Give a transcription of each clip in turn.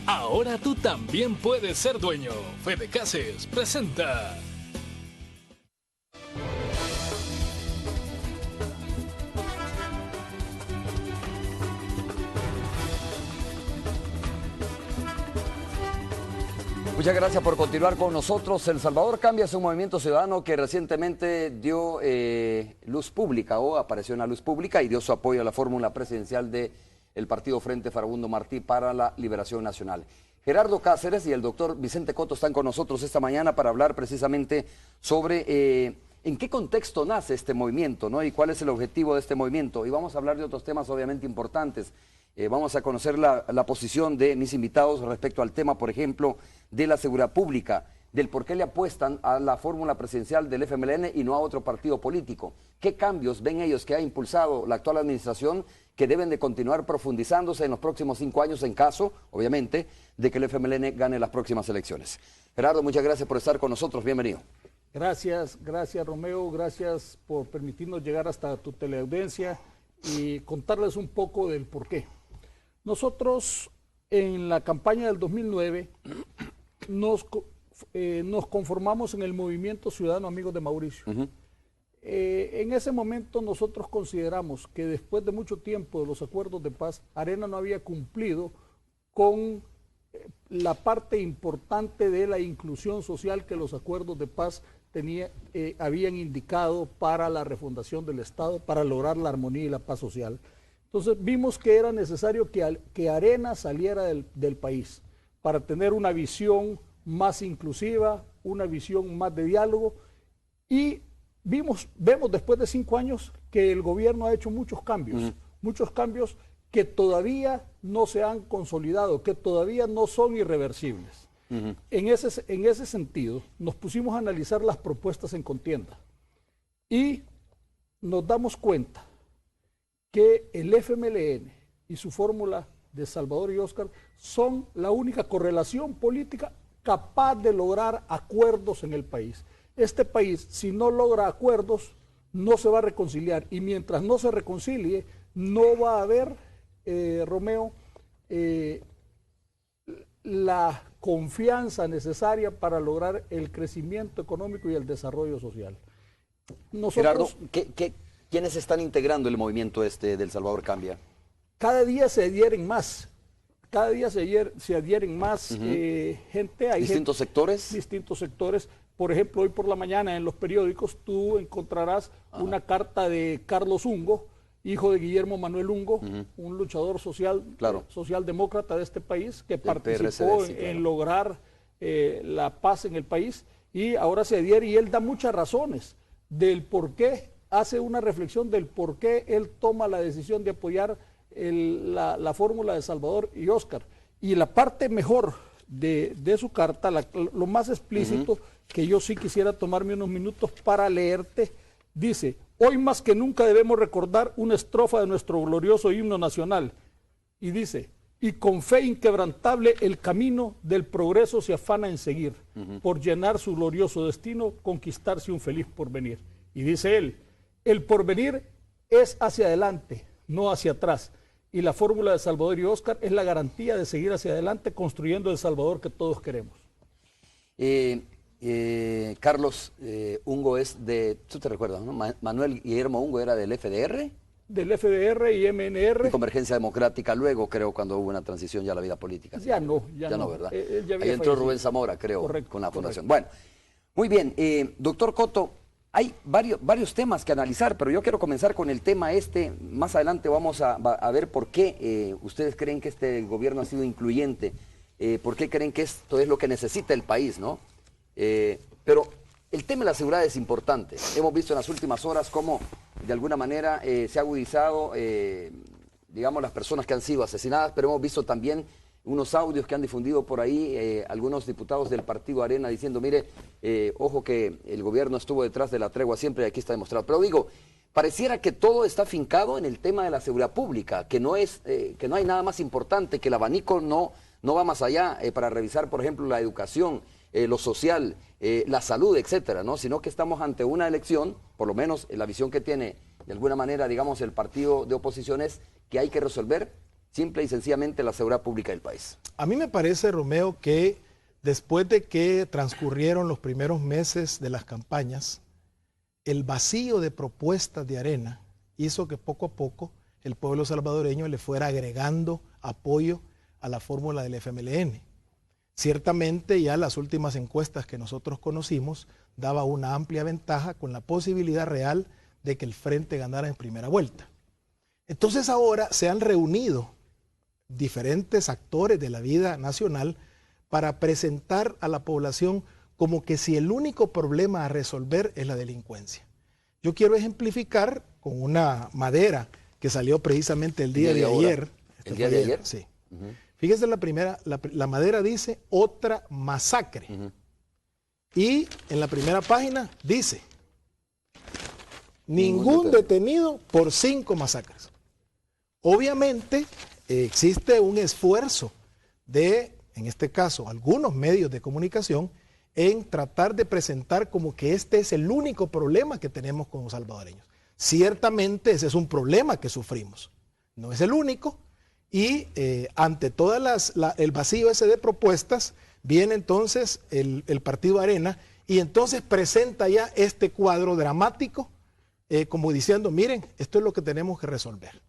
Ahora tú también puedes ser dueño. Fede Cases presenta. Muchas gracias por continuar con nosotros. El Salvador Cambia es un movimiento ciudadano que recientemente dio luz pública o apareció en la luz pública y dio su apoyo a la fórmula presidencial del Partido Frente Farabundo Martí para la Liberación Nacional. Gerardo Cáceres y el doctor Vicente Coto están con nosotros esta mañana para hablar precisamente sobre en qué contexto nace este movimiento, ¿no? Y cuál es el objetivo de este movimiento. Y vamos a hablar de otros temas obviamente importantes. Vamos a conocer la posición de mis invitados respecto al tema, por ejemplo, de la seguridad pública, del por qué le apuestan a la fórmula presidencial del FMLN y no a otro partido político. ¿Qué cambios ven ellos que ha impulsado la actual administración que deben de continuar profundizándose en los próximos 5 años en caso, obviamente, de que el FMLN gane las próximas elecciones? Gerardo, muchas gracias por estar con nosotros. Bienvenido. Gracias Romeo, gracias por permitirnos llegar hasta tu teleaudiencia y contarles un poco del por qué. Nosotros en la campaña del 2009 nos conformamos en el Movimiento Ciudadano Amigos de Mauricio. En ese momento nosotros consideramos que después de mucho tiempo de los acuerdos de paz, Arena no había cumplido con la parte importante de la inclusión social que los acuerdos de paz habían indicado para la refundación del Estado, para lograr la armonía y la paz social. Entonces vimos que era necesario que Arena saliera del país para tener una visión más inclusiva, una visión más de diálogo, y vemos después de 5 años que el gobierno ha hecho muchos cambios que todavía no se han consolidado, que todavía no son irreversibles. En ese sentido, nos pusimos a analizar las propuestas en contienda y nos damos cuenta que el FMLN y su fórmula de Salvador y Óscar son la única correlación política capaz de lograr acuerdos en el país. Este país, si no logra acuerdos, no se va a reconciliar, y mientras no se reconcilie, no va a haber, Romeo, la confianza necesaria para lograr el crecimiento económico y el desarrollo social. Gerardo, ¿quiénes están integrando el movimiento del Salvador Cambia? Cada día se adhieren más. Cada día se adhieren más gente. Hay ¿Distintos sectores? Distintos sectores. Por ejemplo, hoy por la mañana en los periódicos tú encontrarás una carta de Carlos Ungo, hijo de Guillermo Manuel Ungo, un luchador socialdemócrata de este país, que participó en lograr la paz en el país, y ahora se adhiere, y él da muchas razones del por qué, hace una reflexión del por qué él toma la decisión de apoyar la fórmula de Salvador y Óscar. Y la parte mejor de su carta, lo más explícito, que yo sí quisiera tomarme unos minutos para leerte, dice: hoy más que nunca debemos recordar una estrofa de nuestro glorioso himno nacional. Y dice: y con fe inquebrantable el camino del progreso se afana en seguir, por llenar su glorioso destino, conquistarse un feliz porvenir. Y dice él: el porvenir es hacia adelante, no hacia atrás. Y la fórmula de Salvador y Óscar es la garantía de seguir hacia adelante construyendo el Salvador que todos queremos. Carlos Ungo es de, tú te recuerdas, ¿no? Manuel Guillermo Ungo era del FDR. Del FDR y MNR. Y Convergencia Democrática luego, creo, cuando hubo una transición ya a la vida política. Ya no, ¿verdad? Ya ahí entró Rubén Zamora, creo, con la fundación. Correcto. Bueno, muy bien. Doctor Coto, hay varios temas que analizar, pero yo quiero comenzar con el tema más adelante vamos a ver por qué ustedes creen que este gobierno ha sido incluyente, por qué creen que esto es lo que necesita el país, ¿no? Pero el tema de la seguridad es importante. Hemos visto en las últimas horas cómo de alguna manera se ha agudizado, digamos, las personas que han sido asesinadas, pero hemos visto también unos audios que han difundido por ahí algunos diputados del partido Arena diciendo, mire, ojo que el gobierno estuvo detrás de la tregua siempre y aquí está demostrado. Pero digo, pareciera que todo está fincado en el tema de la seguridad pública, que no hay nada más importante, que el abanico no va más allá para revisar, por ejemplo, la educación, lo social, la salud, etcétera, ¿no? Sino que estamos ante una elección, por lo menos la visión que tiene de alguna manera, digamos, el partido de oposición es que hay que resolver simple y sencillamente la seguridad pública del país. A mí me parece, Romeo, que después de que transcurrieron los primeros meses de las campañas, el vacío de propuestas de Arena hizo que poco a poco el pueblo salvadoreño le fuera agregando apoyo a la fórmula del FMLN. Ciertamente ya las últimas encuestas que nosotros conocimos daba una amplia ventaja con la posibilidad real de que el Frente ganara en primera vuelta. Entonces ahora se han reunido diferentes actores de la vida nacional para presentar a la población como que si el único problema a resolver es la delincuencia. Yo quiero ejemplificar con una madera que salió precisamente el día de ayer. ¿El día de ayer? Sí. Fíjese la primera, la madera dice otra masacre. Y en la primera página dice ningún detenido por 5 masacres. Obviamente existe un esfuerzo de, en este caso, algunos medios de comunicación en tratar de presentar como que este es el único problema que tenemos con los salvadoreños. Ciertamente ese es un problema que sufrimos, no es el único, y ante todas el vacío ese de propuestas, viene entonces el Partido Arena y entonces presenta ya este cuadro dramático como diciendo, miren, esto es lo que tenemos que resolver.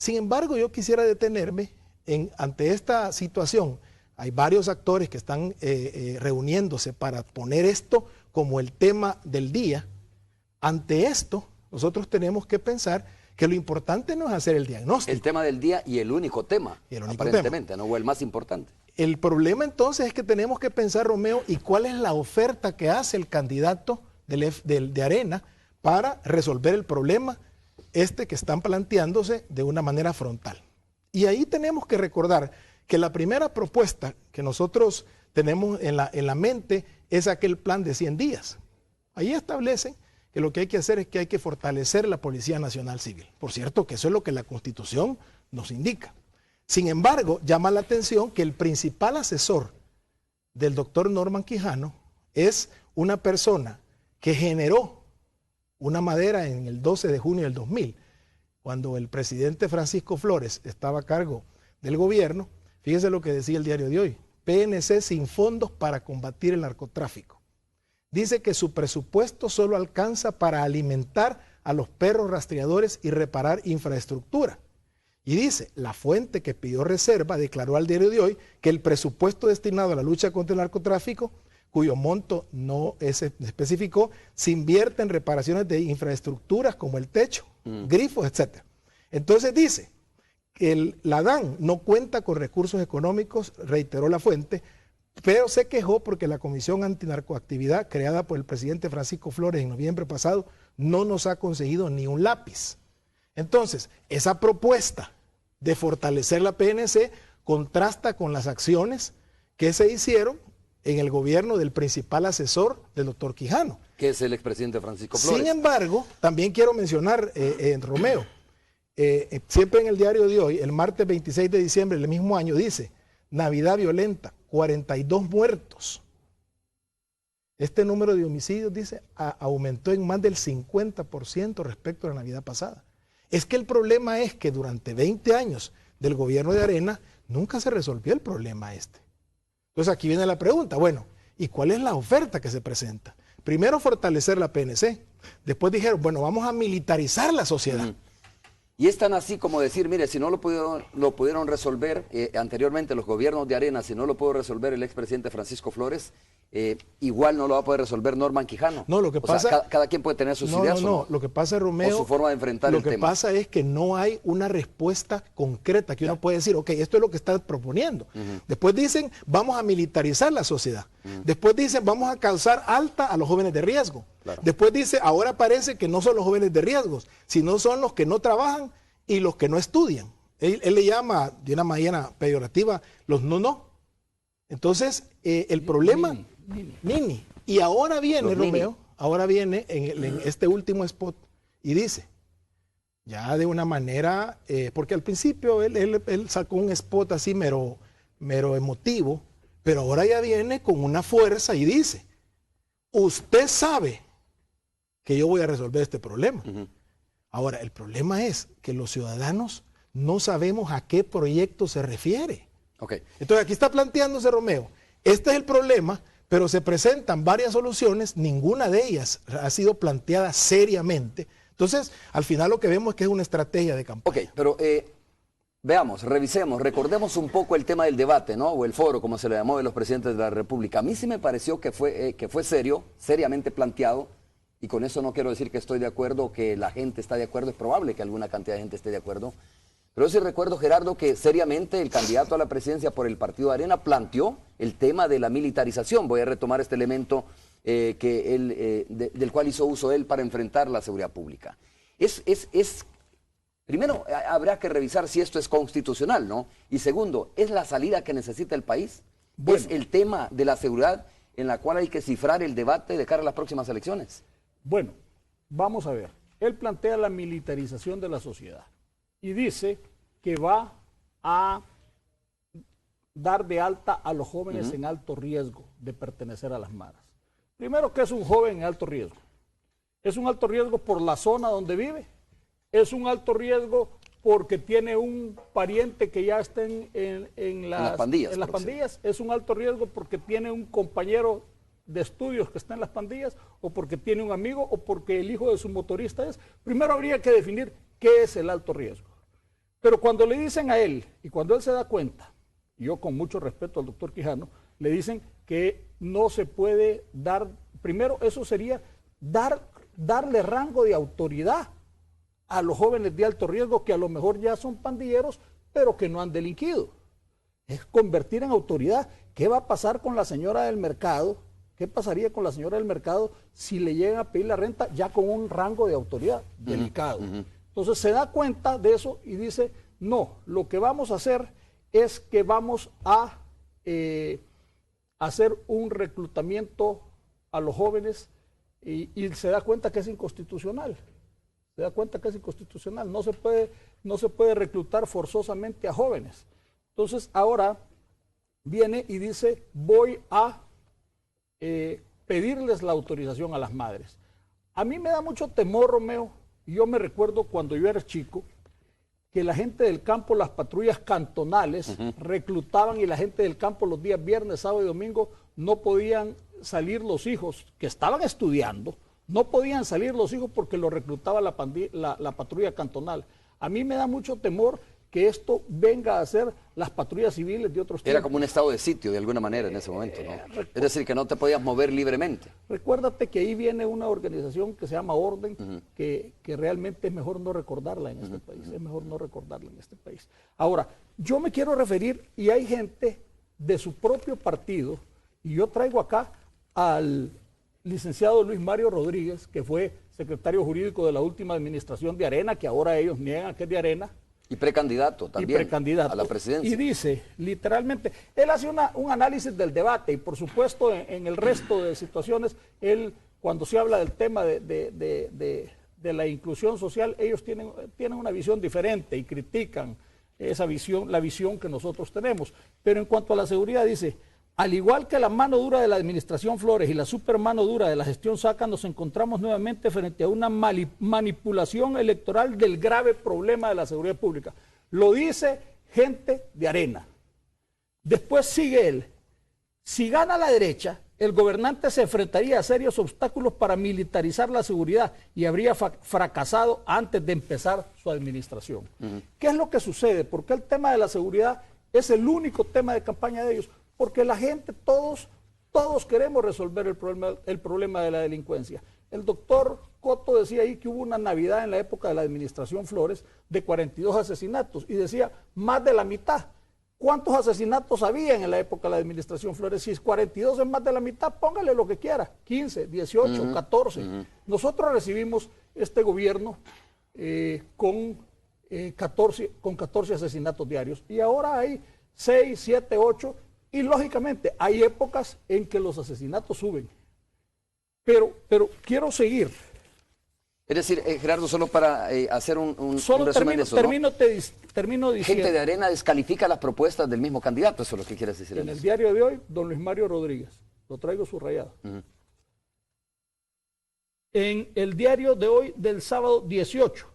Sin embargo, yo quisiera detenerme ante esta situación. Hay varios actores que están reuniéndose para poner esto como el tema del día. Ante esto, nosotros tenemos que pensar que lo importante no es hacer el diagnóstico. El tema del día y el único tema, aparentemente, ¿no? O el más importante. El problema entonces es que tenemos que pensar, Romeo, y cuál es la oferta que hace el candidato de Arena para resolver el problema que están planteándose de una manera frontal. Y ahí tenemos que recordar que la primera propuesta que nosotros tenemos en la mente es aquel plan de 100 días. Ahí establecen que lo que hay que hacer es que hay que fortalecer la Policía Nacional Civil. Por cierto, que eso es lo que la Constitución nos indica. Sin embargo, llama la atención que el principal asesor del doctor Norman Quijano es una persona que generó una madera en el 12 de junio del 2000, cuando el presidente Francisco Flores estaba a cargo del gobierno. Fíjese lo que decía el diario de hoy: PNC sin fondos para combatir el narcotráfico. Dice que su presupuesto solo alcanza para alimentar a los perros rastreadores y reparar infraestructura. Y dice, la fuente que pidió reserva declaró al diario de hoy que el presupuesto destinado a la lucha contra el narcotráfico, cuyo monto no se especificó, se invierte en reparaciones de infraestructuras como el techo, grifos, etc. Entonces dice que la DAN no cuenta con recursos económicos, reiteró la fuente, pero se quejó porque la Comisión Antinarcoactividad, creada por el presidente Francisco Flores en noviembre pasado, no nos ha conseguido ni un lápiz. Entonces, esa propuesta de fortalecer la PNC contrasta con las acciones que se hicieron en el gobierno del principal asesor del doctor Quijano, que es el expresidente Francisco Flores. Sin embargo, también quiero mencionar, Romeo, siempre en el diario de hoy, el martes 26 de diciembre del mismo año, dice, Navidad violenta, 42 muertos. Este número de homicidios, dice, aumentó en más del 50% respecto a la Navidad pasada. Es que el problema es que durante 20 años del gobierno de Arena nunca se resolvió el problema este. Entonces aquí viene la pregunta, bueno, ¿y cuál es la oferta que se presenta? Primero fortalecer la PNC, después dijeron, bueno, vamos a militarizar la sociedad. Y es tan así como decir, mire, si no lo pudieron resolver anteriormente los gobiernos de Arena, si no lo pudo resolver el expresidente Francisco Flores, igual no lo va a poder resolver Norman Quijano. No, lo que pasa... cada quien puede tener sus ideas. No, lo que pasa, Romeo... O su forma de enfrentar el tema. Lo que pasa es que no hay una respuesta concreta que uno puede decir, ok, esto es lo que está proponiendo. Después dicen, vamos a militarizar la sociedad. Después dicen, vamos a causar alta a los jóvenes de riesgo. Claro. Después dice, ahora parece que no son los jóvenes de riesgos, sino son los que no trabajan y los que no estudian. Él le llama de una manera peyorativa los no. Entonces, el problema... Nini. Y ahora viene, Romeo, ahora viene en este último spot y dice, ya de una manera, porque al principio él sacó un spot así mero emotivo, pero ahora ya viene con una fuerza y dice, usted sabe que yo voy a resolver este problema. Ahora, el problema es que los ciudadanos no sabemos a qué proyecto se refiere. Ok. Entonces aquí está planteándose, Romeo, este es el problema, pero se presentan varias soluciones, ninguna de ellas ha sido planteada seriamente. Entonces, al final lo que vemos es que es una estrategia de campaña. Ok, pero veamos, revisemos, recordemos un poco el tema del debate, ¿no? O el foro, como se le llamó, de los presidentes de la República. A mí sí me pareció que fue serio, seriamente planteado, y con eso no quiero decir que estoy de acuerdo o que la gente está de acuerdo, es probable que alguna cantidad de gente esté de acuerdo, pero sí recuerdo, Gerardo, que seriamente el candidato a la presidencia por el Partido de Arena planteó el tema de la militarización. Voy a retomar este elemento del cual hizo uso él para enfrentar la seguridad pública. Primero, habrá que revisar si esto es constitucional, ¿no? Y segundo, ¿es la salida que necesita el país? Bueno, ¿es el tema de la seguridad en la cual hay que cifrar el debate de cara a las próximas elecciones? Bueno, vamos a ver. Él plantea la militarización de la sociedad y dice que va a dar de alta a los jóvenes en alto riesgo de pertenecer a las maras. Primero, ¿qué es un joven en alto riesgo? Es un alto riesgo por la zona donde vive. Es un alto riesgo porque tiene un pariente que ya está en las pandillas. Es un alto riesgo porque tiene un compañero de estudios que está en las pandillas, o porque tiene un amigo, o porque el hijo de su motorista es. Primero habría que definir qué es el alto riesgo. Pero cuando le dicen a él, y cuando él se da cuenta, y yo con mucho respeto al doctor Quijano, le dicen que no se puede dar, primero eso sería darle rango de autoridad a los jóvenes de alto riesgo que a lo mejor ya son pandilleros, pero que no han delinquido. Es convertir en autoridad. ¿Qué va a pasar con la señora del mercado? ¿Qué pasaría con la señora del mercado si le llegan a pedir la renta ya con un rango de autoridad delicado? Entonces se da cuenta de eso y dice, no, lo que vamos a hacer es que vamos a hacer un reclutamiento a los jóvenes y se da cuenta que es inconstitucional. Se da cuenta que es inconstitucional. No se puede reclutar forzosamente a jóvenes. Entonces ahora viene y dice, voy a pedirles la autorización a las madres. A mí me da mucho temor, Romeo, y yo me recuerdo cuando yo era chico, que la gente del campo, las patrullas cantonales, reclutaban, y la gente del campo los días viernes, sábado y domingo no podían salir los hijos que estaban estudiando, no podían salir los hijos porque los reclutaba la patrulla cantonal. A mí me da mucho temor que esto venga a ser las patrullas civiles de otros tiempos. Era como un estado de sitio de alguna manera en ese momento, ¿no? Es decir, que no te podías mover libremente. Recuérdate que ahí viene una organización que se llama Orden, que realmente es mejor no recordarla en este país, es mejor no recordarla en este país. Ahora, yo me quiero referir, y hay gente de su propio partido, y yo traigo acá al licenciado Luis Mario Rodríguez, que fue secretario jurídico de la última administración de Arena, que ahora ellos niegan que es de Arena. Y precandidato también a la presidencia. Y dice, literalmente, él hace un análisis del debate y por supuesto en el resto de situaciones, él cuando se habla del tema de la inclusión social, ellos tienen una visión diferente y critican esa visión, la visión que nosotros tenemos. Pero en cuanto a la seguridad dice, al igual que la mano dura de la administración Flores y la super mano dura de la gestión Saca, nos encontramos nuevamente frente a una manipulación electoral del grave problema de la seguridad pública. Lo dice gente de Arena. Después sigue él. Si gana la derecha, el gobernante se enfrentaría a serios obstáculos para militarizar la seguridad y habría fracasado antes de empezar su administración. ¿Qué es lo que sucede? Porque el tema de la seguridad es el único tema de campaña de ellos. Porque la gente, todos queremos resolver el problema de la delincuencia. El doctor Coto decía ahí que hubo una Navidad en la época de la administración Flores de 42 asesinatos y decía más de la mitad. ¿Cuántos asesinatos había en la época de la administración Flores? Si es 42 es más de la mitad, póngale lo que quiera, 15, 18, 14. Nosotros recibimos este gobierno con 14 asesinatos diarios y ahora hay 6, 7, 8. Y lógicamente hay épocas en que los asesinatos suben. Pero quiero seguir. Es decir, Gerardo, solo para hacer un resumen de eso, termino diciendo. Gente de Arena descalifica las propuestas del mismo candidato, eso es lo que quieres decir. En el diario de hoy, don Luis Mario Rodríguez, lo traigo subrayado. En el diario de hoy, del sábado 18,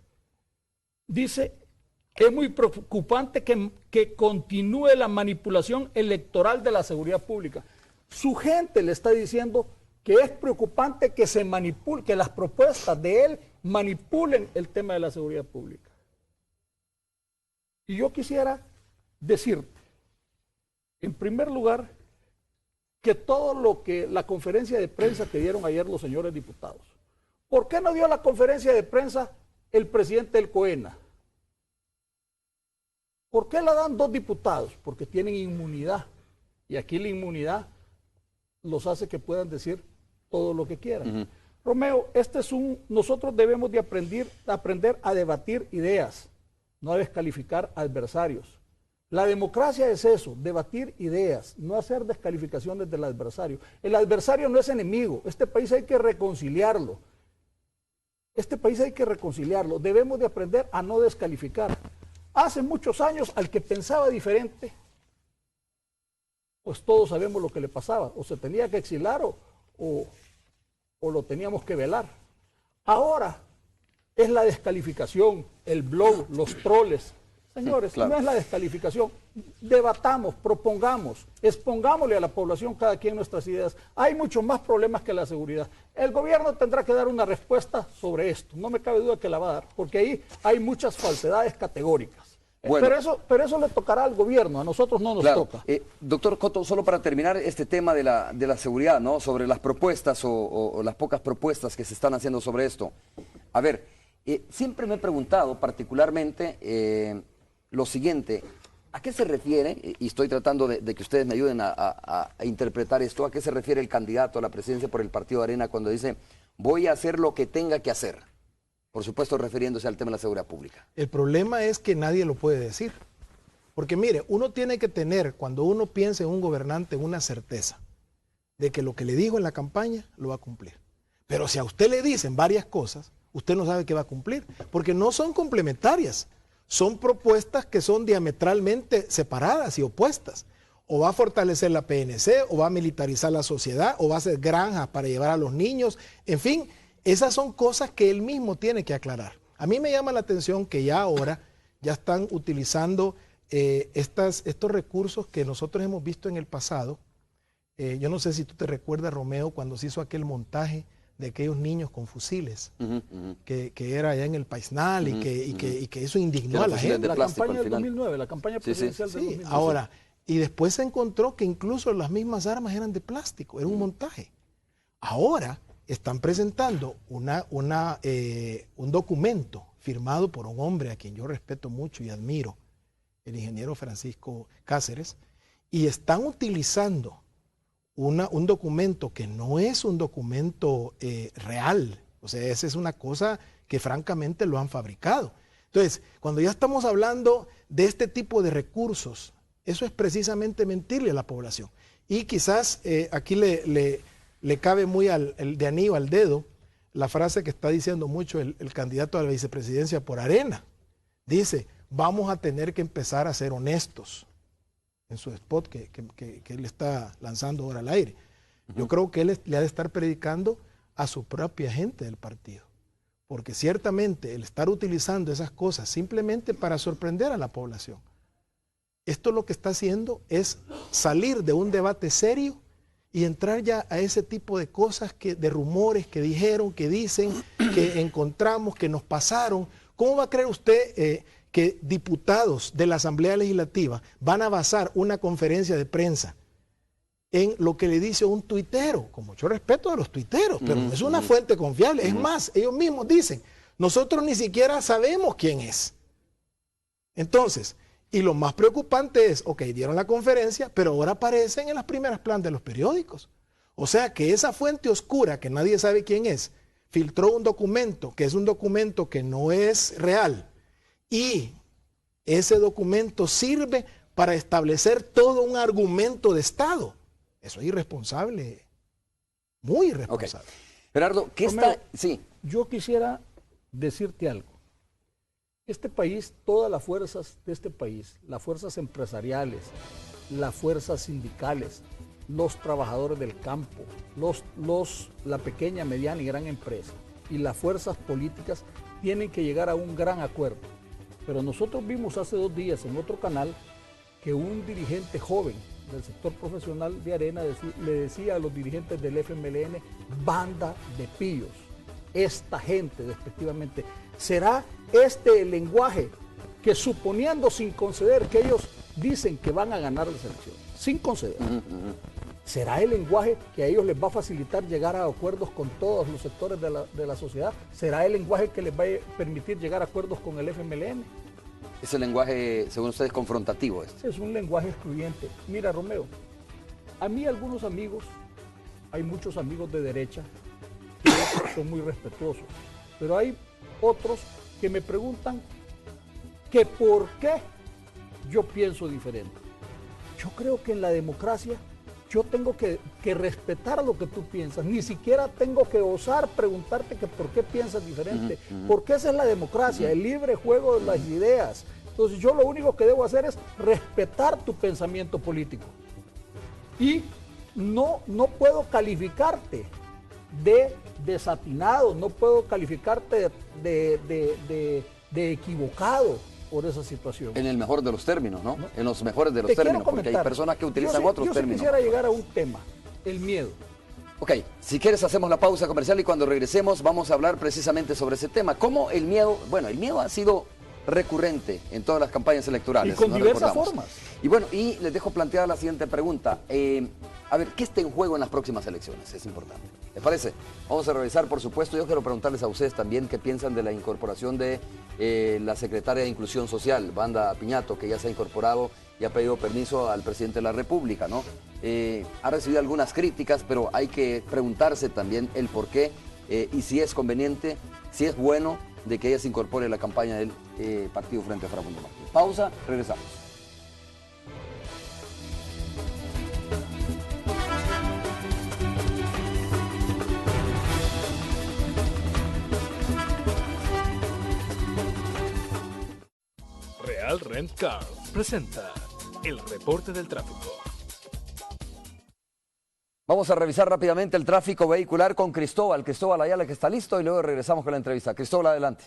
dice Es muy preocupante que continúe la manipulación electoral de la seguridad pública. Su gente le está diciendo que es preocupante que se manipule, que las propuestas de él manipulen el tema de la seguridad pública. Y yo quisiera decirte, en primer lugar, que todo lo que la conferencia de prensa que dieron ayer los señores diputados, ¿por qué no dio la conferencia de prensa el presidente del COENA? ¿Por qué la dan 2 diputados? Porque tienen inmunidad. Y aquí la inmunidad los hace que puedan decir todo lo que quieran. Romeo, nosotros debemos de aprender a debatir ideas, no a descalificar adversarios. La democracia es eso, debatir ideas, no hacer descalificaciones del adversario. El adversario no es enemigo, este país hay que reconciliarlo. Debemos de aprender a no descalificar. Hace muchos años, al que pensaba diferente, pues todos sabemos lo que le pasaba. O se tenía que exilar o lo teníamos que velar. Ahora es la descalificación, el blog, los troles. Señores, no es la descalificación. Debatamos, propongamos, expongámosle a la población cada quien nuestras ideas. Hay muchos más problemas que la seguridad. El gobierno tendrá que dar una respuesta sobre esto. No me cabe duda que la va a dar, porque ahí hay muchas falsedades categóricas. Bueno, pero eso le tocará al gobierno, a nosotros no nos toca. Doctor Cotto, solo para terminar este tema de la seguridad, ¿no? Sobre las propuestas o las pocas propuestas que se están haciendo sobre esto. A ver, siempre me he preguntado particularmente lo siguiente, ¿a qué se refiere? Y estoy tratando de que ustedes me ayuden a interpretar esto. ¿A qué se refiere el candidato a la presidencia por el Partido de Arena cuando dice voy a hacer lo que tenga que hacer? Por supuesto, refiriéndose al tema de la seguridad pública. El problema es que nadie lo puede decir. Porque mire, uno tiene que tener, cuando uno piensa en un gobernante, una certeza de que lo que le dijo en la campaña lo va a cumplir. Pero si a usted le dicen varias cosas, usted no sabe qué va a cumplir, porque no son complementarias. Son propuestas que son diametralmente separadas y opuestas. O va a fortalecer la PNC, o va a militarizar la sociedad, o va a hacer granjas para llevar a los niños, en fin. Esas son cosas que él mismo tiene que aclarar. A mí me llama la atención que ya ahora ya están utilizando estos recursos que nosotros hemos visto en el pasado. Yo no sé si tú te recuerdas, Romeo, cuando se hizo aquel montaje de aquellos niños con fusiles, que era allá en el Paisnal y que eso indignó a la gente. La campaña del 2009, la campaña presidencial del 2009. Ahora, y después se encontró que incluso las mismas armas eran de plástico, era un montaje. Ahora están presentando un documento firmado por un hombre a quien yo respeto mucho y admiro, el ingeniero Francisco Cáceres, y están utilizando un documento que no es un documento real. O sea, esa es una cosa que francamente lo han fabricado. Entonces, cuando ya estamos hablando de este tipo de recursos, eso es precisamente mentirle a la población. Y quizás aquí le cabe muy de anillo al dedo la frase que está diciendo mucho el candidato a la vicepresidencia por Arena. Dice, vamos a tener que empezar a ser honestos, en su spot que él está lanzando ahora al aire. Yo creo que él le ha de estar predicando a su propia gente del partido, porque ciertamente el estar utilizando esas cosas simplemente para sorprender a la población, esto lo que está haciendo es salir de un debate serio y entrar ya a ese tipo de cosas, de rumores que dijeron, que dicen, que encontramos, que nos pasaron. ¿Cómo va a creer usted que diputados de la Asamblea Legislativa van a basar una conferencia de prensa en lo que le dice un tuitero? Con mucho respeto a los tuiteros, pero no es una fuente confiable. Es más, ellos mismos dicen, nosotros ni siquiera sabemos quién es. Entonces, y lo más preocupante es, ok, dieron la conferencia, pero ahora aparecen en las primeras planas de los periódicos. O sea que esa fuente oscura, que nadie sabe quién es, filtró un documento, que es un documento que no es real, y ese documento sirve para establecer todo un argumento de Estado. Eso es irresponsable, muy irresponsable. Okay. Gerardo, ¿qué Romeo, está...? Sí. Yo quisiera decirte algo. Este país, todas las fuerzas de este país, las fuerzas empresariales, las fuerzas sindicales, los trabajadores del campo, la pequeña, mediana y gran empresa y las fuerzas políticas tienen que llegar a un gran acuerdo. Pero nosotros vimos hace 2 días en otro canal que un dirigente joven del sector profesional de Arena le decía a los dirigentes del FMLN, banda de pillos, esta gente despectivamente. ¿Será este el lenguaje que, suponiendo sin conceder que ellos dicen que van a ganar las elecciones, sin conceder, será el lenguaje que a ellos les va a facilitar llegar a acuerdos con todos los sectores de la sociedad? ¿Será el lenguaje que les va a permitir llegar a acuerdos con el FMLN? Ese lenguaje, según ustedes, confrontativo. Es un lenguaje excluyente. Mira, Romeo, a mí algunos amigos, hay muchos amigos de derecha que son muy respetuosos, pero hay otros que me preguntan que por qué yo pienso diferente. Yo creo que en la democracia yo tengo que respetar lo que tú piensas, ni siquiera tengo que osar preguntarte que por qué piensas diferente, porque esa es la democracia, el libre juego de las ideas. Entonces yo lo único que debo hacer es respetar tu pensamiento político y no puedo calificarte de desatinado, no puedo calificarte de equivocado por esa situación. En el mejor de los términos, ¿no? En los mejores de los términos, porque hay personas que utilizan otros términos. Yo quisiera llegar a un tema, el miedo. Ok, si quieres hacemos la pausa comercial y cuando regresemos vamos a hablar precisamente sobre ese tema. ¿Cómo el miedo? Bueno, el miedo ha sido recurrente en todas las campañas electorales. Y con diversas formas. Y bueno, y les dejo planteada la siguiente pregunta. A ver, ¿qué está en juego en las próximas elecciones? Es importante. ¿Les parece? Vamos a revisar, por supuesto. Yo quiero preguntarles a ustedes también qué piensan de la incorporación de la secretaria de Inclusión Social, Wanda Piñato, que ya se ha incorporado y ha pedido permiso al presidente de la República, ¿no? Ha recibido algunas críticas, pero hay que preguntarse también el por qué y si es conveniente, si es bueno de que ella se incorpore a la campaña del Partido Frente Farabundo Martí. Pausa, regresamos. Real Rent Car presenta el reporte del tráfico. Vamos a revisar rápidamente el tráfico vehicular con Cristóbal Ayala, que está listo, y luego regresamos con la entrevista. Cristóbal, adelante.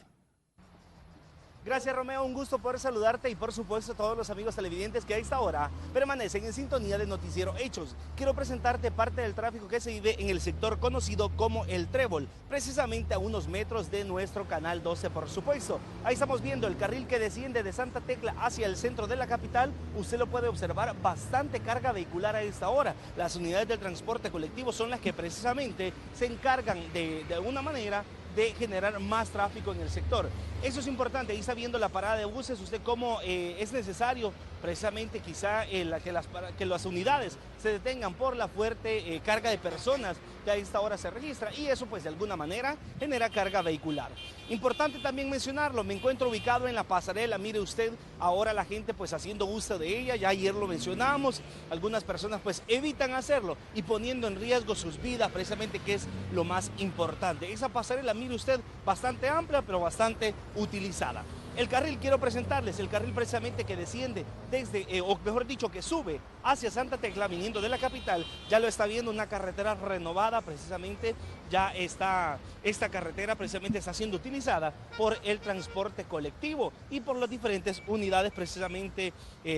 Gracias, Romeo, un gusto poder saludarte y por supuesto a todos los amigos televidentes que a esta hora permanecen en sintonía de Noticiero Hechos. Quiero presentarte parte del tráfico que se vive en el sector conocido como El Trébol, precisamente a unos metros de nuestro canal 12, por supuesto. Ahí estamos viendo el carril que desciende de Santa Tecla hacia el centro de la capital. Usted lo puede observar, bastante carga vehicular a esta hora. Las unidades del transporte colectivo son las que precisamente se encargan de alguna manera de generar más tráfico en el sector. Eso es importante. Ahí está viendo la parada de buses, usted cómo es necesario precisamente quizá que las unidades se detengan por la fuerte carga de personas que a esta hora se registra, y eso pues de alguna manera genera carga vehicular. Importante también mencionarlo, me encuentro ubicado en la pasarela, mire usted, ahora la gente pues haciendo uso de ella, ya ayer lo mencionamos, algunas personas pues evitan hacerlo y poniendo en riesgo sus vidas precisamente, que es lo más importante. Esa pasarela, mire usted, bastante amplia pero bastante utilizada. El carril, quiero presentarles, el carril precisamente que desciende desde, o mejor dicho, que sube hacia Santa Tecla, viniendo de la capital, ya lo está viendo, una carretera renovada, precisamente, ya está, esta carretera precisamente está siendo utilizada por el transporte colectivo y por las diferentes unidades precisamente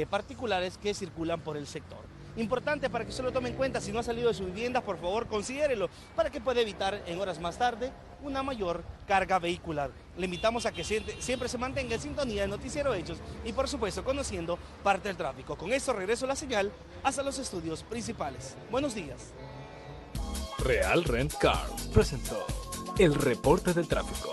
particulares que circulan por el sector. Importante para que usted lo tome en cuenta, si no ha salido de su vivienda, por favor considérelo, para que pueda evitar en horas más tarde una mayor carga vehicular. Le invitamos a que siempre se mantenga en sintonía de Noticiero Hechos y por supuesto conociendo parte del tráfico. Con esto regreso la señal hasta los estudios principales. Buenos días. Real Rent Car presentó el reporte del tráfico.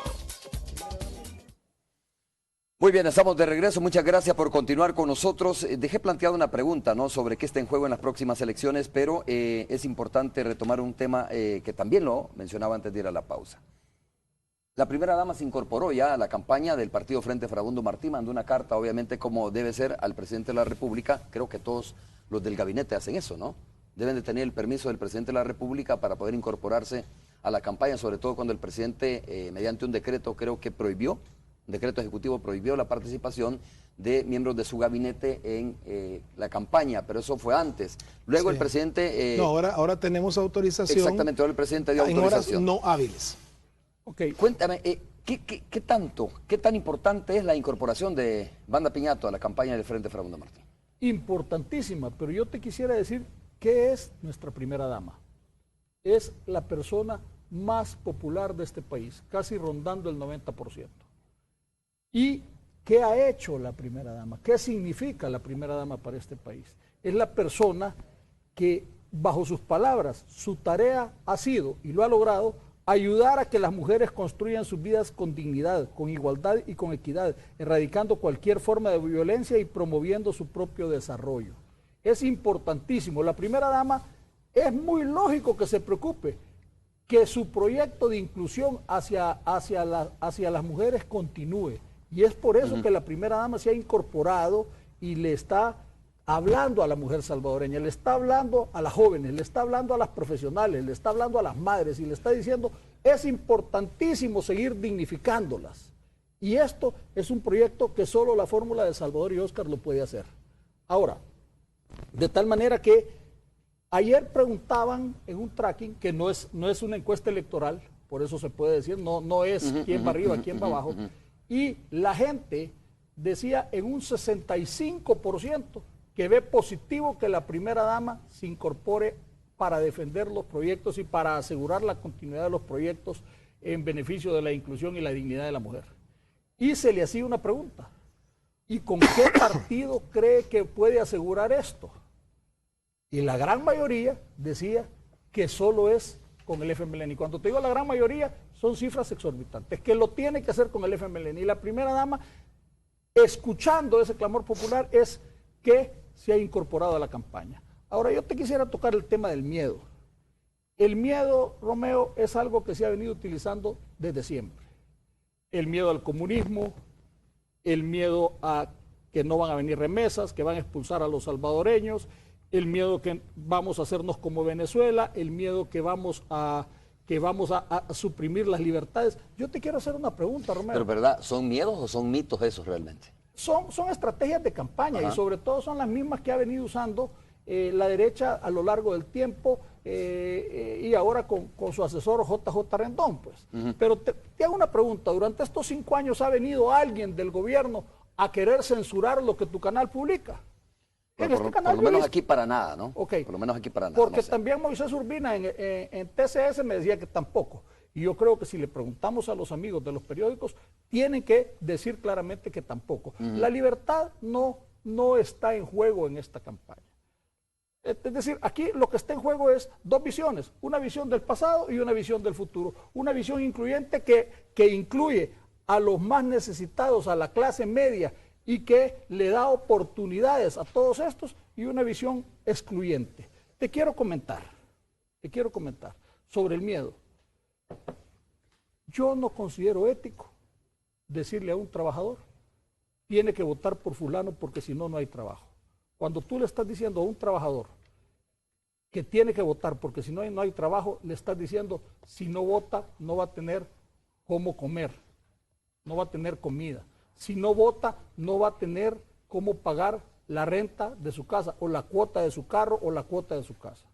Muy bien, estamos de regreso. Muchas gracias por continuar con nosotros. Dejé planteada una pregunta, ¿no?, sobre qué está en juego en las próximas elecciones, pero es importante retomar un tema que también lo mencionaba antes de ir a la pausa. La primera dama se incorporó ya a la campaña del Partido Frente Farabundo Martí, mandó una carta, obviamente, como debe ser, al presidente de la República. Creo que todos los del gabinete hacen eso, ¿no? Deben de tener el permiso del presidente de la República para poder incorporarse a la campaña, sobre todo cuando el presidente, mediante un decreto, creo que prohibió, un decreto ejecutivo prohibió la participación de miembros de su gabinete en la campaña, pero eso fue antes. Luego el presidente... no, ahora tenemos autorización. Exactamente, ahora el presidente dio en autorización. horas no hábiles. Ok. Cuéntame, ¿Qué tan importante es la incorporación de Wanda Piñato a la campaña del Frente Farabundo Martín? Importantísima, pero yo te quisiera decir qué es nuestra primera dama. Es la persona más popular de este país, casi rondando el 90%. ¿Y qué ha hecho la primera dama? ¿Qué significa la primera dama para este país? Es la persona que, bajo sus palabras, su tarea ha sido, y lo ha logrado, ayudar a que las mujeres construyan sus vidas con dignidad, con igualdad y con equidad, erradicando cualquier forma de violencia y promoviendo su propio desarrollo. Es importantísimo. La primera dama es muy lógico que se preocupe que su proyecto de inclusión hacia las mujeres continúe. Y es por eso que la primera dama se ha incorporado y le está hablando a la mujer salvadoreña, le está hablando a las jóvenes, le está hablando a las profesionales, le está hablando a las madres y le está diciendo, es importantísimo seguir dignificándolas. Y esto es un proyecto que solo la fórmula de Salvador y Óscar lo puede hacer. Ahora, de tal manera que ayer preguntaban en un tracking, que no es una encuesta electoral, por eso se puede decir, no es quién va arriba, quién va abajo, y la gente decía en un 65% que ve positivo que la primera dama se incorpore para defender los proyectos y para asegurar la continuidad de los proyectos en beneficio de la inclusión y la dignidad de la mujer. Y se le hacía una pregunta, ¿y con qué partido cree que puede asegurar esto? Y la gran mayoría decía que solo es con el FMLN. Y cuando te digo la gran mayoría, son cifras exorbitantes, que lo tiene que hacer con el FMLN. Y la primera dama, escuchando ese clamor popular, es que se ha incorporado a la campaña. Ahora, yo te quisiera tocar el tema del miedo. El miedo, Romeo, es algo que se ha venido utilizando desde siempre. El miedo al comunismo, el miedo a que no van a venir remesas, que van a expulsar a los salvadoreños, el miedo que vamos a hacernos como Venezuela, el miedo que vamos a suprimir las libertades. Yo te quiero hacer una pregunta, Romeo. Pero, ¿verdad? ¿Son miedos o son mitos esos realmente? Son estrategias de campaña. Ajá. Y sobre todo son las mismas que ha venido usando la derecha a lo largo del tiempo y ahora con su asesor JJ Rendón. Pues. Pero te hago una pregunta. Durante estos 5 años ha venido alguien del gobierno a querer censurar lo que tu canal publica. Por lo menos aquí para nada, ¿no? Okay. Por lo menos aquí para nada. Porque no sé. También Moisés Urbina en TCS me decía que tampoco. Y yo creo que si le preguntamos a los amigos de los periódicos, tienen que decir claramente que tampoco. La libertad no está en juego en esta campaña. Es decir, aquí lo que está en juego es 2 visiones, una visión del pasado y una visión del futuro. Una visión incluyente que incluye a los más necesitados, a la clase media, y que le da oportunidades a todos estos, y una visión excluyente. Te quiero comentar sobre el miedo. Yo no considero ético decirle a un trabajador, tiene que votar por fulano porque si no, no hay trabajo. Cuando tú le estás diciendo a un trabajador que tiene que votar porque si no hay trabajo, le estás diciendo, si no vota, no va a tener cómo comer, no va a tener comida. Si no vota, no va a tener cómo pagar la renta de su casa, o la cuota de su carro, o la cuota de su casa.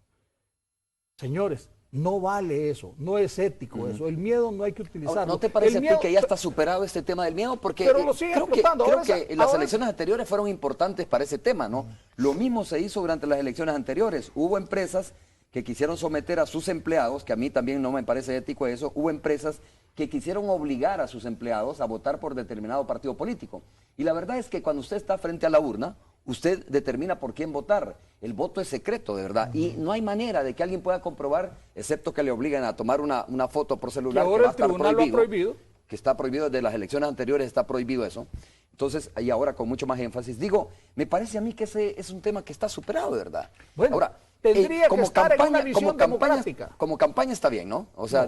Señores, no vale eso, no es ético eso. El miedo no hay que utilizarlo. ¿No te parece a ti que ya está superado este tema del miedo? Porque creo que las elecciones anteriores fueron importantes para ese tema, ¿no? Lo mismo se hizo durante las elecciones anteriores. Hubo empresas que quisieron someter a sus empleados, que a mí también no me parece ético eso, hubo empresas que quisieron obligar a sus empleados a votar por determinado partido político. Y la verdad es que cuando usted está frente a la urna, usted determina por quién votar. El voto es secreto, de verdad. Y no hay manera de que alguien pueda comprobar, excepto que le obliguen a tomar una foto por celular. Que ahora el tribunal lo ha prohibido. Que está prohibido, desde las elecciones anteriores está prohibido eso. Entonces, y ahora con mucho más énfasis, digo, me parece a mí que ese es un tema que está superado, de verdad. Bueno, ahora, tendría que estar en una visión democrática. Como campaña está bien, ¿no? O sea,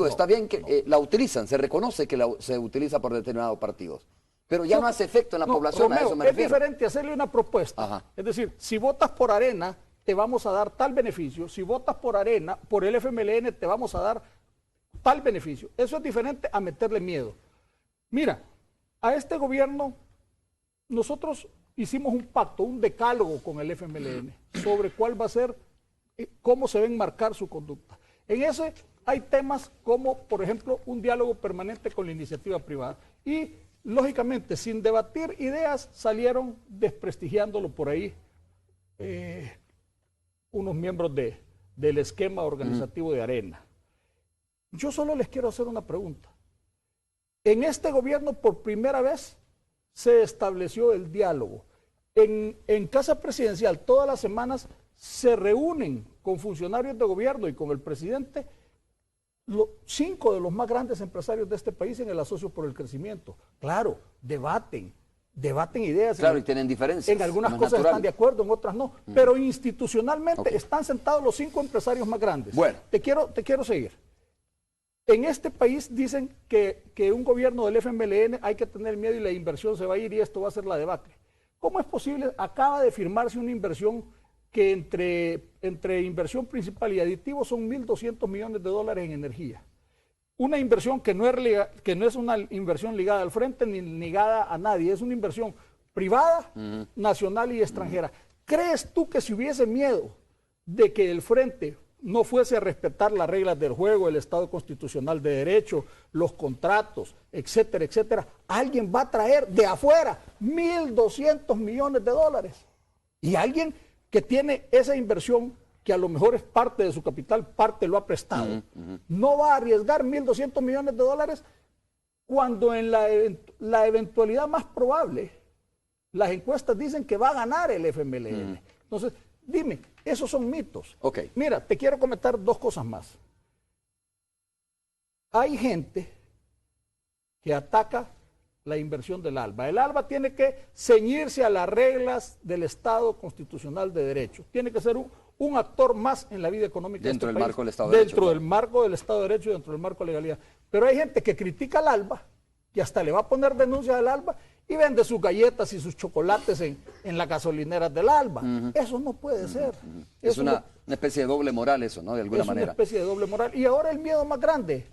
está bien que la utilizan, se reconoce que se utiliza por determinados partidos. Pero ya no hace efecto en la población, Romeo, a eso me refiero. Es diferente hacerle una propuesta. Ajá. Es decir, si votas por Arena, te vamos a dar tal beneficio. Si votas por Arena, por el FMLN, te vamos a dar tal beneficio. Eso es diferente a meterle miedo. Mira, a este gobierno, nosotros hicimos un pacto, un decálogo con el FMLN sobre cuál va a ser, cómo se va a enmarcar su conducta. En ese hay temas como, por ejemplo, un diálogo permanente con la iniciativa privada. Y, lógicamente, sin debatir ideas, salieron desprestigiándolo por ahí unos miembros del esquema organizativo de Arena. Yo solo les quiero hacer una pregunta. En este gobierno, por primera vez, se estableció el diálogo. En Casa Presidencial, todas las semanas se reúnen con funcionarios de gobierno y con el presidente 5 de los más grandes empresarios de este país en el Asocio por el Crecimiento. Claro, debaten ideas. Claro, y tienen diferencias. En algunas cosas están de acuerdo, en otras no. Pero institucionalmente están sentados los 5 empresarios más grandes. Bueno. Te quiero seguir. En este país dicen que un gobierno del FMLN hay que tener miedo y la inversión se va a ir y esto va a ser la debacle. ¿Cómo es posible? Acaba de firmarse una inversión que entre inversión principal y aditivos son $1.200 millones en energía. Una inversión que no es una inversión ligada al frente ni ligada a nadie, es una inversión privada, nacional y extranjera. ¿Crees tú que si hubiese miedo de que el frente no fuese a respetar las reglas del juego, el Estado constitucional de derecho, los contratos, etcétera, etcétera, alguien va a traer de afuera $1.200 millones? Y alguien que tiene esa inversión, que a lo mejor es parte de su capital, parte lo ha prestado, no va a arriesgar $1.200 millones cuando en la eventualidad más probable, las encuestas dicen que va a ganar el FMLN. Entonces, dime, esos son mitos. Mira, te quiero comentar 2 cosas más. Hay gente que ataca la inversión del ALBA. El ALBA tiene que ceñirse a las reglas del Estado constitucional de derecho. Tiene que ser un actor más en la vida económica dentro de este del país, marco del Estado de Derecho. Dentro del marco del Estado de Derecho y dentro del marco de legalidad. Pero hay gente que critica al ALBA y hasta le va a poner denuncias al ALBA y vende sus galletas y sus chocolates en las gasolineras del ALBA. Eso no puede ser. Es una especie de doble moral eso, ¿no? De alguna manera. Es una especie de doble moral. Y ahora el miedo más grande,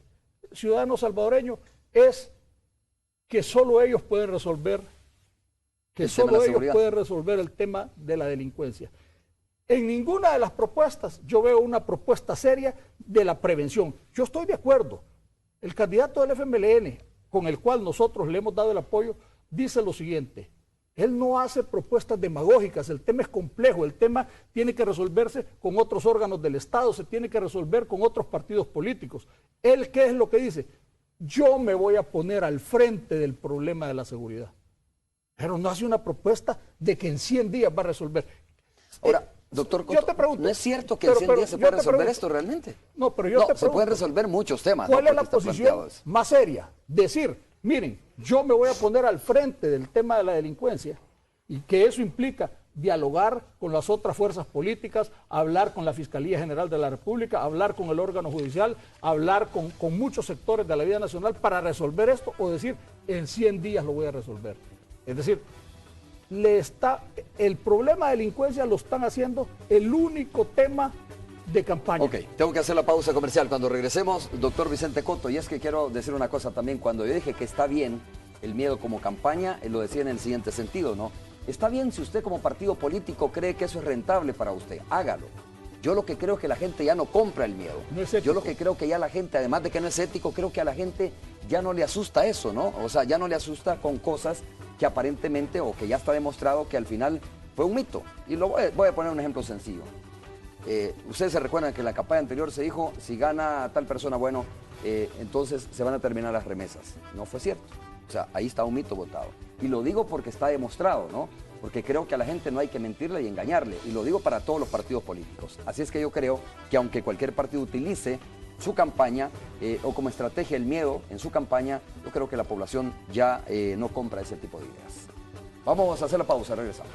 ciudadano salvadoreño, es que solo ellos pueden resolver, el tema de la delincuencia. En ninguna de las propuestas yo veo una propuesta seria de la prevención. Yo estoy de acuerdo. El candidato del FMLN, con el cual nosotros le hemos dado el apoyo, dice lo siguiente: él no hace propuestas demagógicas, el tema es complejo, el tema tiene que resolverse con otros órganos del Estado, se tiene que resolver con otros partidos políticos. ¿Él qué es lo que dice? Yo me voy a poner al frente del problema de la seguridad. Pero no hace una propuesta de que en 100 días va a resolver. Ahora, doctor Cotto, yo te pregunto, ¿no es cierto que en 100 días se puede resolver esto realmente? No, pero yo te pregunto, se pueden resolver muchos temas. ¿Cuál es la posición más seria? Decir, miren, yo me voy a poner al frente del tema de la delincuencia y que eso implica dialogar con las otras fuerzas políticas, hablar con la Fiscalía General de la República, hablar con el órgano judicial, hablar con muchos sectores de la vida nacional para resolver esto, o decir, en 100 días lo voy a resolver. Es decir, el problema de delincuencia lo están haciendo el único tema de campaña. Ok, tengo que hacer la pausa comercial. Cuando regresemos, doctor Vicente Cotto, y es que quiero decir una cosa también, cuando yo dije que está bien el miedo como campaña, lo decía en el siguiente sentido, ¿no? Está bien si usted como partido político cree que eso es rentable para usted, hágalo. Yo lo que creo es que la gente ya no compra el miedo. No es ético. Yo lo que creo que ya la gente, además de que no es ético, creo que a la gente ya no le asusta eso, ¿no? O sea, ya no le asusta con cosas que aparentemente o que ya está demostrado que al final fue un mito. Y voy a poner un ejemplo sencillo. Ustedes se recuerdan que en la campaña anterior se dijo, si gana tal persona, bueno, entonces se van a terminar las remesas. No fue cierto. O sea, ahí está un mito votado. Y lo digo porque está demostrado, ¿no? Porque creo que a la gente no hay que mentirle y engañarle. Y lo digo para todos los partidos políticos. Así es que yo creo que aunque cualquier partido utilice su campaña o como estrategia el miedo en su campaña, yo creo que la población ya no compra ese tipo de ideas. Vamos a hacer la pausa, regresamos.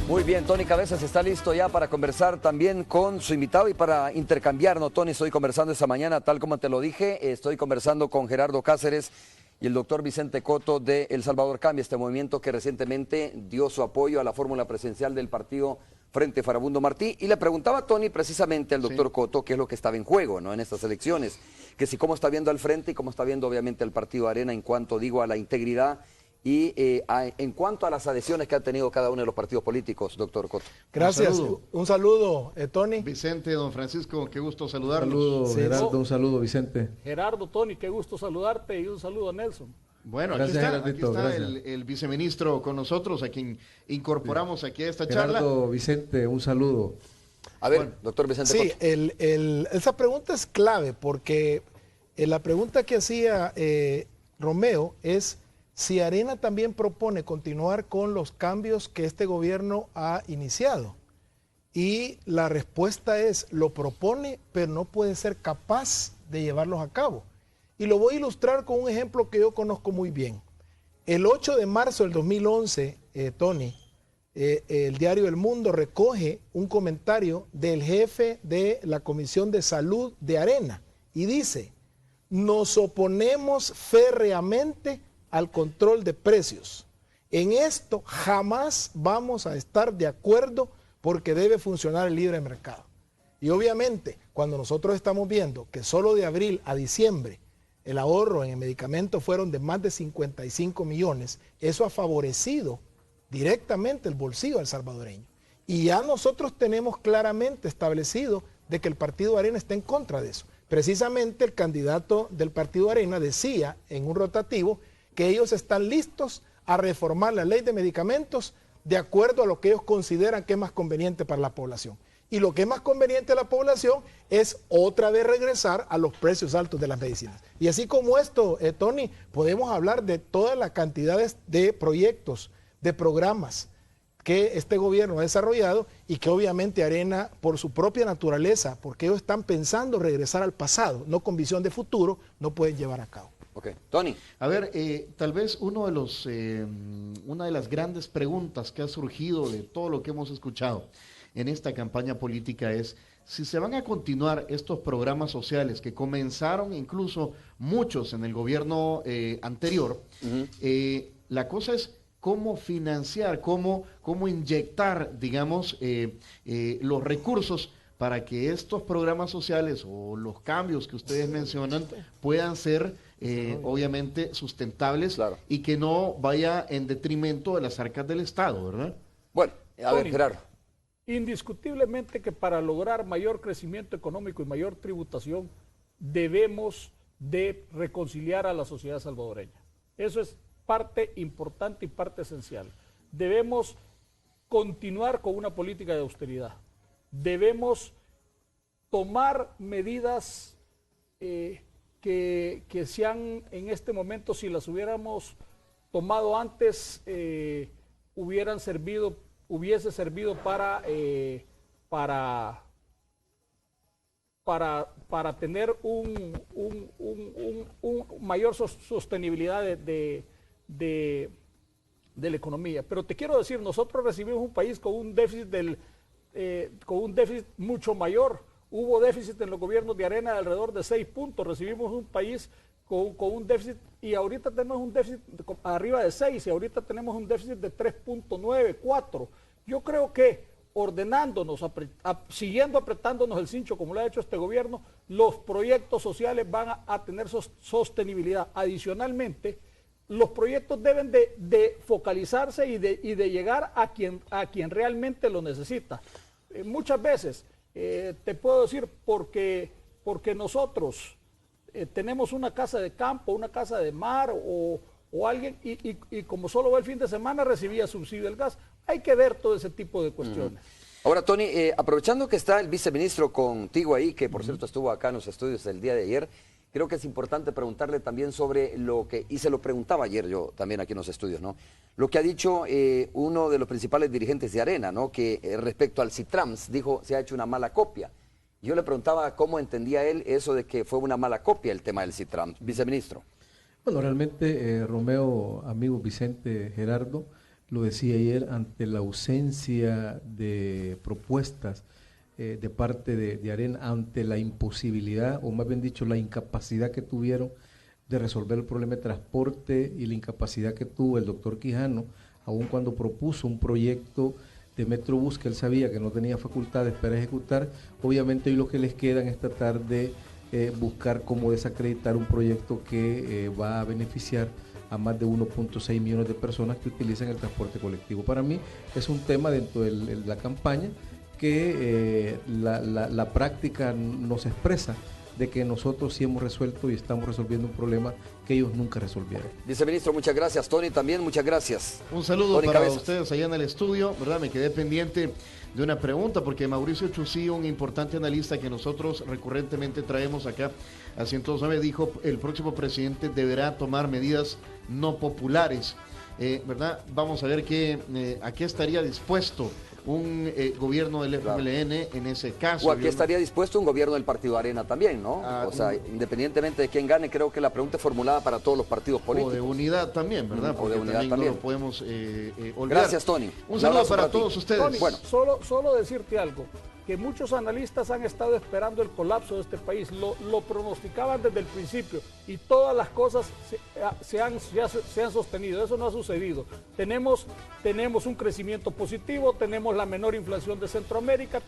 Muy bien, Tony Cabezas está listo ya para conversar también con su invitado y para intercambiar, ¿no, Tony? Estoy conversando esta mañana, tal como te lo dije, estoy conversando con Gerardo Cáceres y el doctor Vicente Coto de El Salvador Cambia, este movimiento que recientemente dio su apoyo a la fórmula presidencial del partido Frente Farabundo Martí. Y le preguntaba a Tony precisamente al doctor Coto qué es lo que estaba en juego, ¿no?, en estas elecciones, que si cómo está viendo al Frente y cómo está viendo obviamente el partido Arena en cuanto, digo, a la integridad y en cuanto a las adhesiones que han tenido cada uno de los partidos políticos, doctor Coto. Gracias. Un saludo, Tony. Vicente, don Francisco, qué gusto saludarlos. Un saludo, Sí. Gerardo, un saludo, Vicente. Gerardo, Tony, qué gusto saludarte y un saludo a Nelson. Bueno, Gracias, aquí Gerardito, está gracias. el viceministro con nosotros, a quien incorporamos aquí a esta charla. Gerardo, Vicente, un saludo. A ver, Bueno, doctor Vicente Sí, Coto. esa pregunta es clave porque la pregunta que hacía Romeo es si Arena también propone continuar con los cambios que este gobierno ha iniciado. Y la respuesta es, lo propone, pero no puede ser capaz de llevarlos a cabo. Y lo voy a ilustrar con un ejemplo que yo conozco muy bien. El 8 de marzo del 2011, Tony, el diario El Mundo recoge un comentario del jefe de la Comisión de Salud de Arena y dice: nos oponemos férreamente al control de precios. En esto jamás vamos a estar de acuerdo porque debe funcionar el libre mercado. Y obviamente, cuando nosotros estamos viendo que solo de abril a diciembre el ahorro en el medicamento fueron de más de 55 millones, eso ha favorecido directamente el bolsillo del salvadoreño. Y ya nosotros tenemos claramente establecido de que el partido Arena está en contra de eso. Precisamente el candidato del partido Arena decía en un rotativo que ellos están listos a reformar la ley de medicamentos de acuerdo a lo que ellos consideran que es más conveniente para la población. Y lo que es más conveniente a la población es otra vez regresar a los precios altos de las medicinas. Y así como esto, Tony, podemos hablar de todas las cantidades de proyectos, de programas que este gobierno ha desarrollado y que obviamente Arena, por su propia naturaleza, porque ellos están pensando regresar al pasado, no con visión de futuro, no pueden llevar a cabo. Ok, Tony. A ver, tal vez una de las grandes preguntas que ha surgido de todo lo que hemos escuchado en esta campaña política es si se van a continuar estos programas sociales que comenzaron incluso muchos en el gobierno anterior. La cosa es cómo financiar, cómo inyectar, digamos, los recursos para que estos programas sociales o los cambios que ustedes mencionan puedan ser obviamente sustentables, claro, y que no vaya en detrimento de las arcas del Estado, ¿verdad? Bueno, a ver, Tony, Gerardo. indiscutiblemente que para lograr mayor crecimiento económico y mayor tributación debemos de reconciliar a la sociedad salvadoreña. Eso es parte importante y parte esencial. Debemos continuar con una política de austeridad. Debemos tomar medidas que sean en este momento, si las hubiéramos tomado antes, hubiese servido para tener un mayor sostenibilidad de la economía. Pero te quiero decir, nosotros recibimos un país con un déficit mucho mayor. Hubo déficit en los gobiernos de Arena de alrededor de 6 puntos. Recibimos un país con un déficit, y ahorita tenemos un déficit arriba de 6, y ahorita tenemos un déficit de 3.9, 4. Yo creo que ordenándonos, siguiendo apretándonos el cincho como lo ha hecho este gobierno, los proyectos sociales van a tener sostenibilidad. Adicionalmente, los proyectos deben de focalizarse y de llegar a quien realmente lo necesita. Muchas veces, te puedo decir, porque nosotros tenemos una casa de campo, una casa de mar o alguien, y como solo va el fin de semana recibía subsidio del gas. Hay que ver todo ese tipo de cuestiones. Ahora, Tony, aprovechando que está el viceministro contigo ahí, que por cierto estuvo acá en los estudios el día de ayer, creo que es importante preguntarle también sobre lo que, y se lo preguntaba ayer yo también aquí en los estudios, ¿no? Lo que ha dicho uno de los principales dirigentes de Arena, ¿no? Que respecto al Citrams, dijo, se ha hecho una mala copia. Yo le preguntaba cómo entendía él eso de que fue una mala copia el tema del Citrams. Viceministro. Bueno, realmente, Romeo, amigo Vicente, Gerardo, lo decía ayer, ante la ausencia de propuestas de parte de Arena, ante la imposibilidad, o más bien dicho, la incapacidad que tuvieron de resolver el problema de transporte y la incapacidad que tuvo el doctor Quijano, aun cuando propuso un proyecto de Metrobús que él sabía que no tenía facultades para ejecutar. Obviamente hoy lo que les queda es tratar de buscar cómo desacreditar un proyecto que va a beneficiar a más de 1.6 millones de personas que utilizan el transporte colectivo. Para mí es un tema dentro de la campaña que la práctica nos expresa de que nosotros sí hemos resuelto y estamos resolviendo un problema que ellos nunca resolvieron. Viceministro, muchas gracias. Tony, también muchas gracias. Un saludo Tony para Cabezas. ustedes allá en el estudio, ¿verdad? Me quedé pendiente de una pregunta porque Mauricio Chusí, un importante analista que nosotros recurrentemente traemos acá a 102.9, dijo el próximo presidente deberá tomar medidas no populares, ¿verdad? Vamos a ver a qué estaría dispuesto un gobierno del FMLN en ese caso. O aquí estaría dispuesto un gobierno del Partido Arena también, ¿no? O sea, independientemente de quién gane, creo que la pregunta es formulada para todos los partidos políticos. O de unidad también, ¿verdad? O de unidad también también. no lo podemos olvidar. Gracias, Tony. Un saludo abrazo para ti. todos ustedes. Tony, Bueno. solo decirte algo, que muchos analistas han estado esperando el colapso de este país, lo pronosticaban desde el principio y todas las cosas se han sostenido, eso no ha sucedido. Tenemos un crecimiento positivo, tenemos la menor inflación de Centroamérica,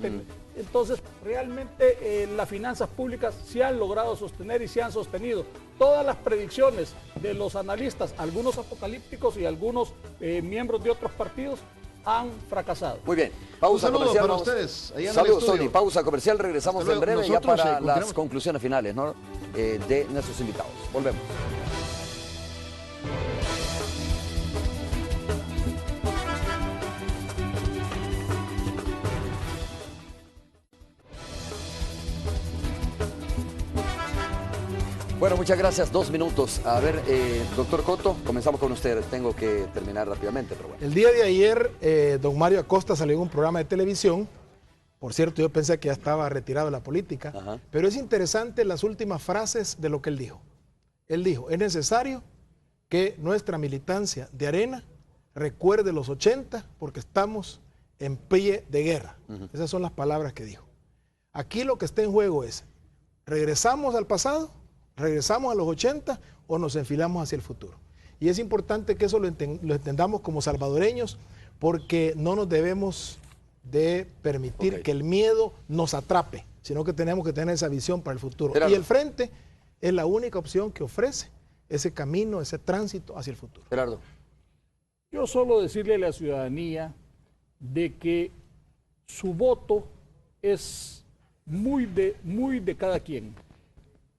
entonces realmente las finanzas públicas se han logrado sostener y se han sostenido. Todas las predicciones de los analistas, algunos apocalípticos y algunos miembros de otros partidos, han fracasado. Muy bien, pausa Un saludo comercial. para vamos. ustedes, allá en el Saludos, estudio. Tony. Pausa comercial, regresamos Hasta en luego. breve ya Nosotros, para las continuamos. conclusiones finales, ¿no? De nuestros invitados. Volvemos. Bueno, muchas gracias. 2 minutos. A ver, doctor Cotto, comenzamos con usted. Tengo que terminar rápidamente, pero bueno. El día de ayer, don Mario Acosta salió en un programa de televisión. Por cierto, yo pensé que ya estaba retirado de la política. Ajá. Pero es interesante las últimas frases de lo que él dijo. Él dijo, es necesario que nuestra militancia de Arena recuerde los 80 porque estamos en pie de guerra. Esas son las palabras que dijo. Aquí lo que está en juego es, ¿regresamos al pasado? ¿Regresamos a los 80 o nos enfilamos hacia el futuro? Y es importante que eso lo entendamos como salvadoreños porque no nos debemos de permitir que el miedo nos atrape, sino que tenemos que tener esa visión para el futuro. Gerardo. Y el frente es la única opción que ofrece ese camino, ese tránsito hacia el futuro. Gerardo. Yo solo decirle a la ciudadanía de que su voto es muy de cada quien.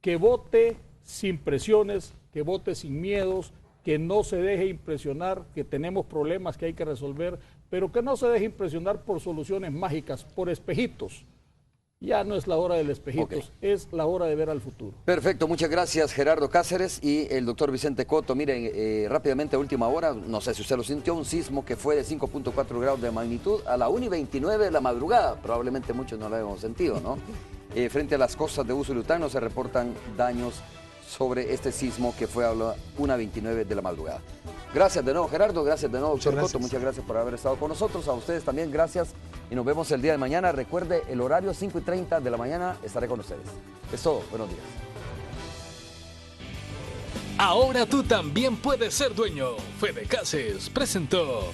Que vote sin presiones, que vote sin miedos, que no se deje impresionar, que tenemos problemas que hay que resolver, pero que no se deje impresionar por soluciones mágicas, por espejitos. Ya no es la hora del espejitos, es la hora de ver al futuro. Perfecto, muchas gracias Gerardo Cáceres y el doctor Vicente Cotto. Miren, rápidamente a última hora, no sé si usted lo sintió, un sismo que fue de 5.4 grados de magnitud a la 1:29 de la madrugada. Probablemente muchos no lo habíamos sentido, ¿no? Frente a las costas de Usulután no se reportan daños sobre este sismo que fue a la 1:29 de la madrugada. Gracias de nuevo Gerardo, gracias de nuevo doctor Cotto, muchas gracias por haber estado con nosotros. A ustedes también gracias y nos vemos el día de mañana. Recuerde, el horario 5:30 de la mañana estaré con ustedes. Es todo, buenos días. Ahora tú también puedes ser dueño. Fede Cases presentó